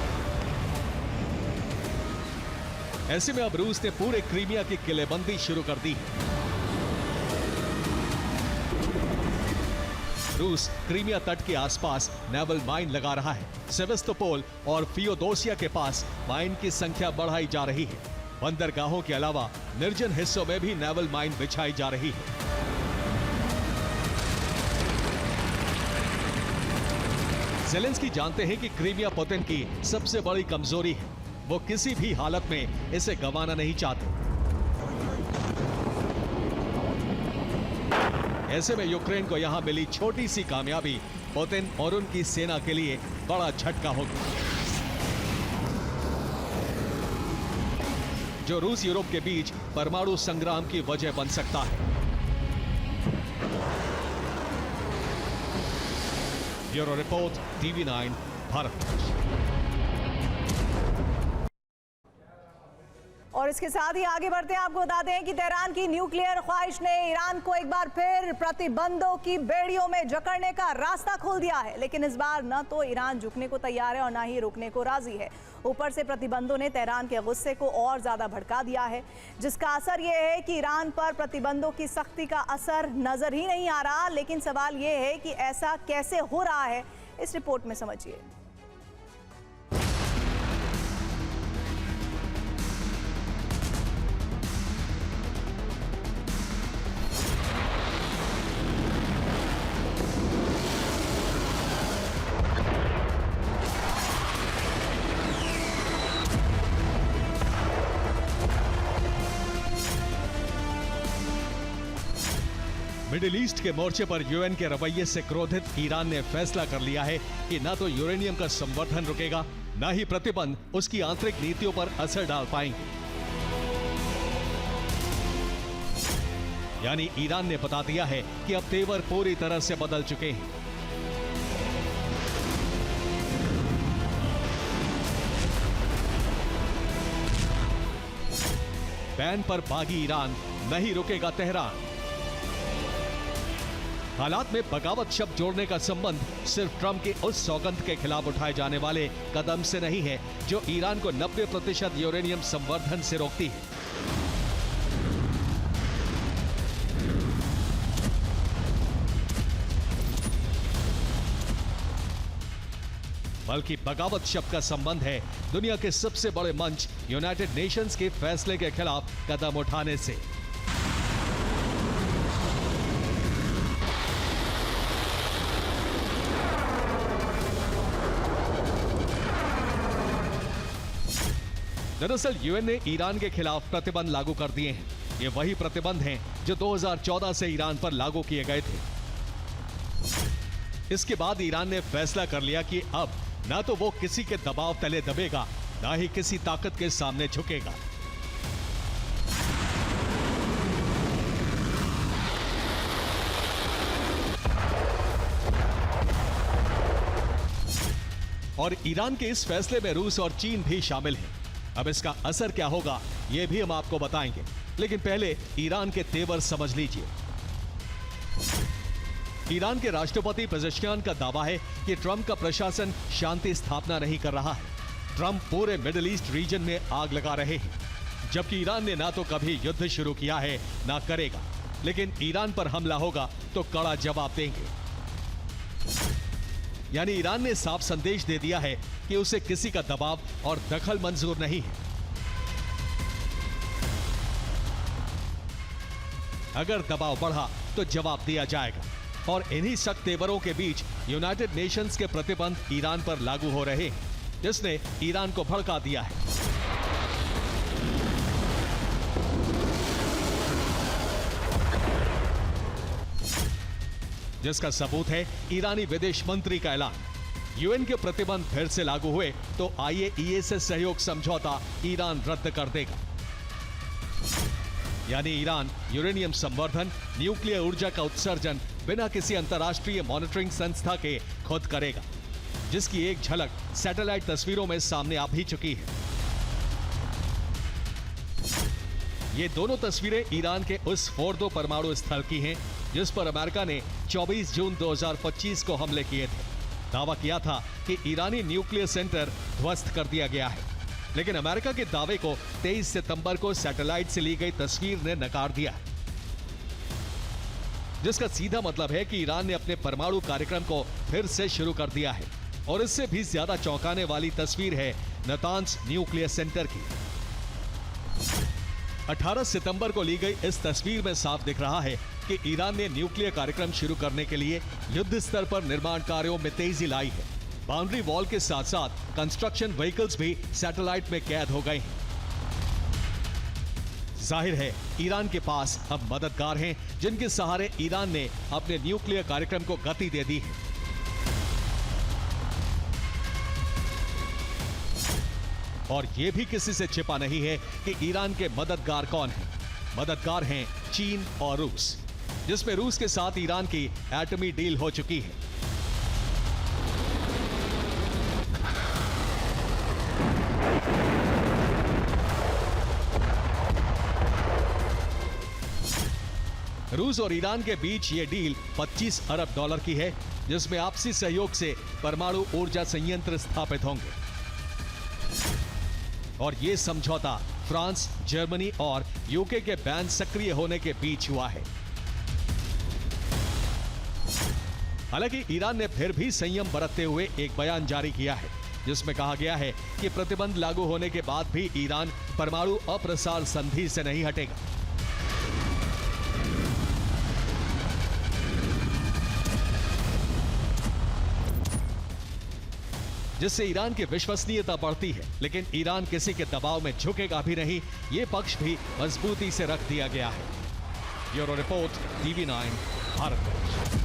ऐसे में अब रूस ने पूरे क्रीमिया की किलेबंदी शुरू कर दी है। रूस क्रीमिया तट के आसपास नेवल माइन लगा रहा है। सेवेस्तोपोल और फियोदोसिया के पास माइन की संख्या बढ़ाई जा रही है। बंदरगाहों के अलावा निर्जन हिस्सों में भी नेवल माइन बिछाई जा रही है। ज़ेलेंस्की जानते हैं कि क्रीमिया पुतिन की सबसे बड़ी कमजोरी है। वो किसी भी हालत में इसे गंवाना नहीं चाहते। ऐसे में यूक्रेन को यहां मिली छोटी सी कामयाबी पुतिन और उनकी सेना के लिए बड़ा झटका होगी, जो रूस यूरोप के बीच परमाणु संग्राम की वजह बन सकता है। Bureau report, TV9 Bharat. और इसके साथ ही आगे बढ़ते हैं, आपको बता दें कि तेहरान की न्यूक्लियर ख्वाहिश ने ईरान को एक बार फिर प्रतिबंधों की बेड़ियों में जकड़ने का रास्ता खोल दिया है। लेकिन इस बार न तो ईरान झुकने को तैयार है और न ही रुकने को राजी है। ऊपर से प्रतिबंधों ने तेहरान के गुस्से को और ज्यादा भड़का दिया है, जिसका असर यह है कि ईरान पर प्रतिबंधों की सख्ती का असर नजर ही नहीं आ रहा। लेकिन सवाल यह है कि ऐसा कैसे हो रहा है, इस रिपोर्ट में समझिए। मिडिल ईस्ट के मोर्चे पर यूएन के रवैये से क्रोधित ईरान ने फैसला कर लिया है कि न तो यूरेनियम का संवर्धन रुकेगा, न ही प्रतिबंध उसकी आंतरिक नीतियों पर असर डाल पाएंगे। यानी ईरान ने बता दिया है कि अब तेवर पूरी तरह से बदल चुके हैं। बैन पर बागी ईरान, नहीं रुकेगा तेहरान। हालात में बगावत शब्द जोड़ने का संबंध सिर्फ ट्रंप के उस सौगंध के खिलाफ उठाए जाने वाले कदम से नहीं है जो ईरान को 90% यूरेनियम संवर्धन से रोकती है। बल्कि बगावत शब्द का संबंध है दुनिया के सबसे बड़े मंच यूनाइटेड नेशंस के फैसले के खिलाफ कदम उठाने से। दरअसल यूएन ने ईरान के खिलाफ प्रतिबंध लागू कर दिए हैं। ये वही प्रतिबंध हैं जो 2014 से ईरान पर लागू किए गए थे। इसके बाद ईरान ने फैसला कर लिया कि अब ना तो वो किसी के दबाव तले दबेगा, ना ही किसी ताकत के सामने झुकेगा। और ईरान के इस फैसले में रूस और चीन भी शामिल हैं। अब इसका असर क्या होगा यह भी हम आपको बताएंगे, लेकिन पहले ईरान के तेवर समझ लीजिए। ईरान के राष्ट्रपति पेजेश्कियान का दावा है कि ट्रंप का प्रशासन शांति स्थापना नहीं कर रहा है। ट्रंप पूरे मिडिल ईस्ट रीजन में आग लगा रहे हैं, जबकि ईरान ने ना तो कभी युद्ध शुरू किया है ना करेगा, लेकिन ईरान पर हमला होगा तो कड़ा जवाब देंगे। यानी ईरान ने साफ संदेश दे दिया है कि उसे किसी का दबाव और दखल मंजूर नहीं है। अगर दबाव बढ़ा तो जवाब दिया जाएगा। और इन्हीं सख्त तेवरों के बीच यूनाइटेड नेशंस के प्रतिबंध ईरान पर लागू हो रहे हैं, जिसने ईरान को भड़का दिया है। जिसका सबूत है ईरानी विदेश मंत्री का ऐलान। यूएन के प्रतिबंध फिर से लागू हुए तो आईएईए से सहयोग समझौता ईरान रद्द कर देगा। यानी ईरान यूरेनियम संवर्धन, न्यूक्लियर ऊर्जा का उत्सर्जन बिना किसी अंतर्राष्ट्रीय मॉनिटरिंग संस्था के खुद करेगा, जिसकी एक झलक सैटेलाइट तस्वीरों में सामने आ भी चुकी है। ये दोनों तस्वीरें ईरान के उस फोर्दो परमाणु स्थल की हैं, जिस पर अमेरिका ने 24 जून 2025 को हमले किए थे। दावा किया था कि ईरानी न्यूक्लियर सेंटर ध्वस्त कर दिया गया है, लेकिन अमेरिका के दावे को 23 सितंबर को सैटेलाइट से ली गई तस्वीर ने नकार दिया, जिसका सीधा मतलब है कि ईरान ने अपने परमाणु कार्यक्रम को फिर से शुरू कर दिया है। और इससे भी ज्यादा चौंकाने वाली तस्वीर है नतांज न्यूक्लियर सेंटर की। 18 सितंबर को ली गई इस तस्वीर में साफ दिख रहा है कि ईरान ने न्यूक्लियर कार्यक्रम शुरू करने के लिए युद्ध स्तर पर निर्माण कार्यों में तेजी लाई है। बाउंड्री वॉल के साथ साथ कंस्ट्रक्शन व्हीकल्स भी सैटेलाइट में कैद हो गए हैं। जाहिर है ईरान के पास अब मददगार हैं, जिनके सहारे ईरान ने अपने न्यूक्लियर कार्यक्रम को गति दे दी है। और यह भी किसी से छिपा नहीं है कि ईरान के मददगार कौन हैं। मददगार हैं चीन और रूस, जिसमें रूस के साथ ईरान की एटमी डील हो चुकी है। रूस और ईरान के बीच ये डील 25 अरब डॉलर की है, जिसमें आपसी सहयोग से परमाणु ऊर्जा संयंत्र स्थापित होंगे। और ये समझौता फ्रांस, जर्मनी और यूके के बैन सक्रिय होने के बीच हुआ है। हालांकि ईरान ने फिर भी संयम बरतते हुए एक बयान जारी किया है, जिसमें कहा गया है कि प्रतिबंध लागू होने के बाद भी ईरान परमाणु अप्रसार संधि से नहीं हटेगा। जिससे ईरान की विश्वसनीयता बढ़ती है, लेकिन ईरान किसी के दबाव में झुकेगा भी नहीं, ये पक्ष भी मजबूती से रख दिया गया है। Bureau report, TV9 Bharatvarsh.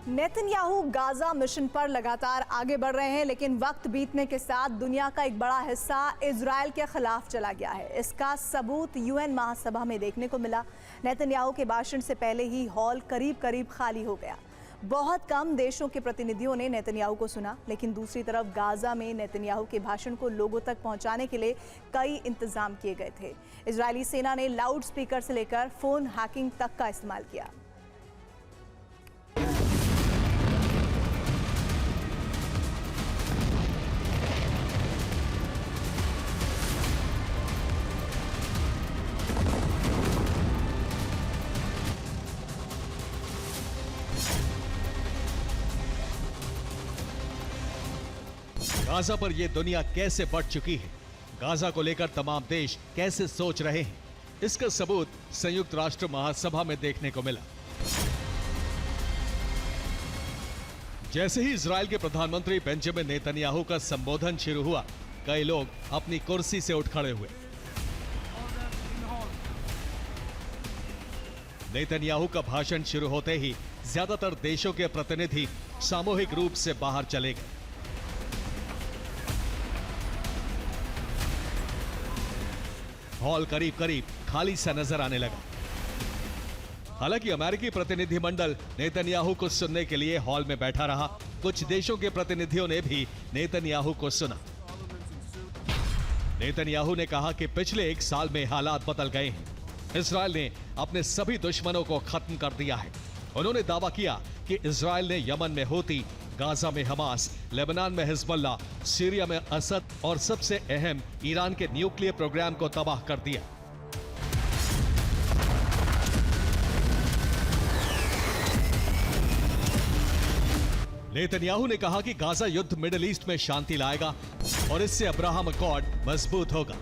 Netanyahu Gaza mission पर लगातार आगे बढ़ रहे हैं, लेकिन वक्त बीतने के साथ दुनिया का एक बड़ा हिस्सा इजरायल के खिलाफ चला गया है। इसका सबूत यूएन महासभा में देखने को मिला। नेतन्याहू के भाषण से पहले ही हॉल करीब करीब खाली हो गया। बहुत कम देशों के प्रतिनिधियों ने नेतन्याहू को सुना, लेकिन दूसरी तरफ गाजा में नेतन्याहू के भाषण को लोगों तक पहुंचाने के लिए कई इंतजाम किए गए थे। इजरायली सेना ने लाउड स्पीकर से लेकर फोन हैकिंग तक का इस्तेमाल किया। गाजा पर यह दुनिया कैसे बढ़ चुकी है, गाजा को लेकर तमाम देश कैसे सोच रहे हैं, इसका सबूत संयुक्त राष्ट्र महासभा में देखने को मिला। जैसे ही इजरायल के प्रधानमंत्री बेंजामिन नेतन्याहू का संबोधन शुरू हुआ, कई लोग अपनी कुर्सी से उठ खड़े हुए। नेतन्याहू का भाषण शुरू होते ही ज्यादातर देशों के प्रतिनिधि सामूहिक रूप से बाहर चले गए। हॉल करीब करीब खाली सा नजर आने लगा। हालांकि अमेरिकी प्रतिनिधिमंडल नेतन्याहू को सुनने के लिए हॉल में बैठा रहा। कुछ देशों के प्रतिनिधियों ने भी नेतन्याहू को सुना। नेतन्याहू ने कहा कि पिछले 1 साल में हालात बदल गए हैं। इजरायल ने अपने सभी दुश्मनों को खत्म कर दिया है। उन्होंने दावा किया कि इजरायल ने यमन में हूती, गाजा में हमास, लेबनान में हिजबुल्लाह, सीरिया में असद और सबसे अहम ईरान के न्यूक्लियर प्रोग्राम को तबाह कर दिया। नेतन्याहू ने कहा कि गाजा युद्ध मिडिल ईस्ट में शांति लाएगा और इससे अब्राहम अकॉर्ड मजबूत होगा।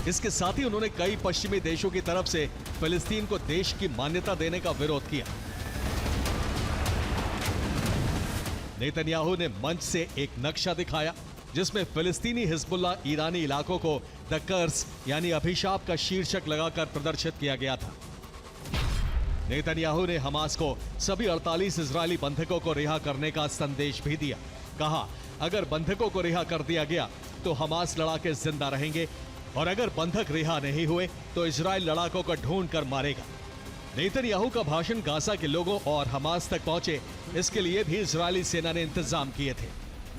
इसके साथ ही उन्होंने कई पश्चिमी देशों की तरफ से फिलिस्तीन को देश की मान्यता देने का विरोध किया। नेतन्याहू ने मंच से एक नक्शा दिखाया जिसमें फिलिस्तीनी हिजबुल्लाह ईरानी इलाकों को द कर्स यानी अभिशाप का शीर्षक लगाकर प्रदर्शित किया गया था। नेतन्याहू ने हमास को सभी 48 इजरायली बंधकों को रिहा करने का संदेश भी दिया। कहा, अगर बंधकों को रिहा कर दिया गया तो हमास लड़ाके जिंदा रहेंगे और अगर बंधक रिहा नहीं हुए तो इजरायल लड़ाकों को ढूंढ कर मारेगा। नेतन्याहू का भाषण गाजा के लोगों और हमास तक पहुंचे, इसके लिए भी इजरायली सेना ने इंतजाम किए थे।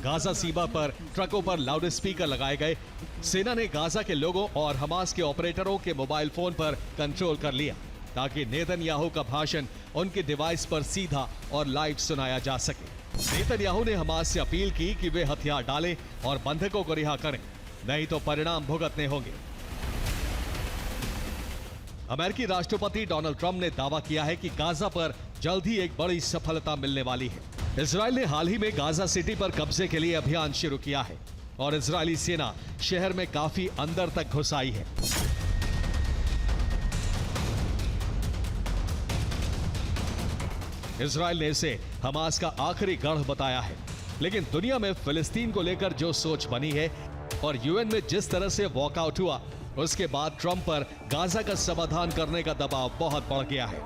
गाजा सीमा पर ट्रकों पर लाउड स्पीकर लगाए गए। सेना ने गाजा के लोगों और हमास के ऑपरेटरों के मोबाइल फोन पर कंट्रोल कर लिया ताकि नेतन्याहू का भाषण उनके डिवाइस पर सीधा और लाइव सुनाया जा सके। नेतन्याहू ने हमास से अपील की कि वे हथियार डालें और बंधकों को रिहा करें, नहीं तो परिणाम भुगतने होंगे। अमेरिकी राष्ट्रपति डोनाल्ड ट्रंप ने दावा किया है कि गाजा पर जल्द ही एक बड़ी सफलता मिलने वाली है। इजरायल ने हाल ही में गाजा सिटी पर कब्जे के लिए अभियान शुरू किया है और इजरायली सेना शहर में काफी अंदर तक घुस आई है। इजरायल ने इसे हमास का आखिरी गढ़ बताया है, लेकिन दुनिया में फिलिस्तीन को लेकर जो सोच बनी है और यूएन में जिस तरह से वॉकआउट हुआ, उसके बाद ट्रंप पर गाजा का समाधान करने का दबाव बहुत बढ़ गया है।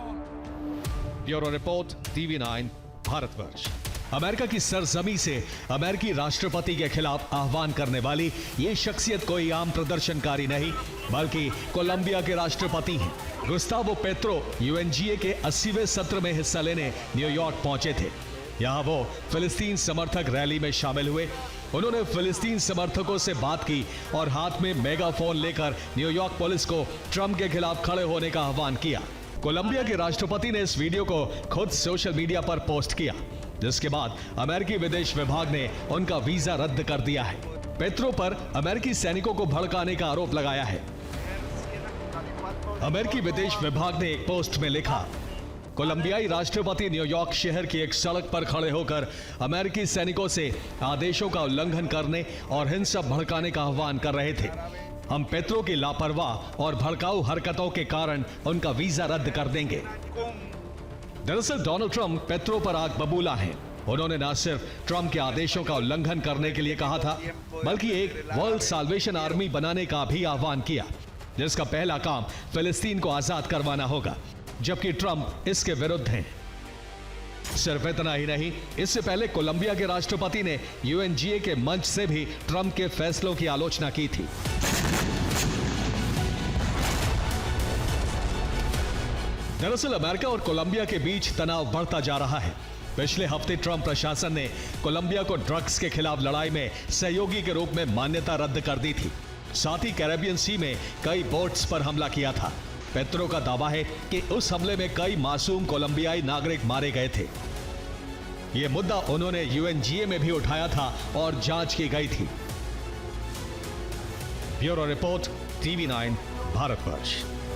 Bureau report, TV9 Bharatvarsh. America की सरजमी से अमेरिकी राष्ट्रपति के खिलाफ आह्वान करने वाली ये शख्सियत कोई आम प्रदर्शनकारी नहीं, बल्कि कोलंबिया के राष्ट्रपति हैं। गुस्तावो पेत्रो UNGA के 80वें सत्र में हिस्सा लेने न्यूयॉर्क पहुंचे थे। यहां वो फिलिस्तीन समर्थक रैली में शामिल हुए। उन्होंने फिलिस्तीन समर्थकों से बात की और हाथ में मेगाफोन लेकर न्यूयॉर्क पुलिस को ट्रंप के खिलाफ खड़े होने का आह्वान किया। कोलंबिया के राष्ट्रपति ने इस वीडियो को खुद सोशल मीडिया पर पोस्ट किया, जिसके बाद अमेरिकी विदेश विभाग ने उनका वीजा रद्द कर दिया है। पेत्रो पर अमेरिकी सैनिकों को भड़काने का आरोप लगाया है। अमेरिकी विदेश विभाग ने एक पोस्ट में लिखा, कोलंबियाई राष्ट्रपति न्यूयॉर्क शहर की एक सड़क पर खड़े होकर अमेरिकी सैनिकों से आदेशों का उल्लंघन करने और हिंसा भड़काने का आह्वान कर रहे थे। हम पेत्रो की लापरवाह और भड़काऊ हरकतों के कारण उनका वीजा रद्द कर देंगे। दरअसल डोनाल्ड ट्रंप पेत्रो पर आग बबूला हैं। उन्होंने न सिर्फ ट्रंप के आदेशों का उल्लंघन करने के लिए कहा था, बल्कि एक वर्ल्ड साल्वेशन आर्मी बनाने का भी आह्वान किया। जिसका पहला काम फिलिस्तीन को आजाद करवाना होगा, जबकि ट्रंप इसके विरुद्ध हैं। सिर्फ इतना ही नहीं, इससे पहले कोलंबिया के राष्ट्रपति ने यूएनजीए के मंच से भी ट्रंप के फैसलों की आलोचना की थी। दरअसल अमेरिका और कोलंबिया के बीच तनाव बढ़ता जा रहा है। पिछले हफ्ते ट्रंप प्रशासन ने कोलंबिया को ड्रग्स के खिलाफ लड़ाई में सहयोगी के रूप में मान्यता रद्द कर दी थी। साथ ही कैरेबियन सी में कई बोट्स पर हमला किया था। पेट्रो का दावा है कि उस हमले में कई मासूम कोलंबियाई नागरिक मारे गए थे। यह मुद्दा उन्होंने यूएनजीए में भी उठाया था और जांच की गई थी। Bureau report, TV9 Bharatvarsh.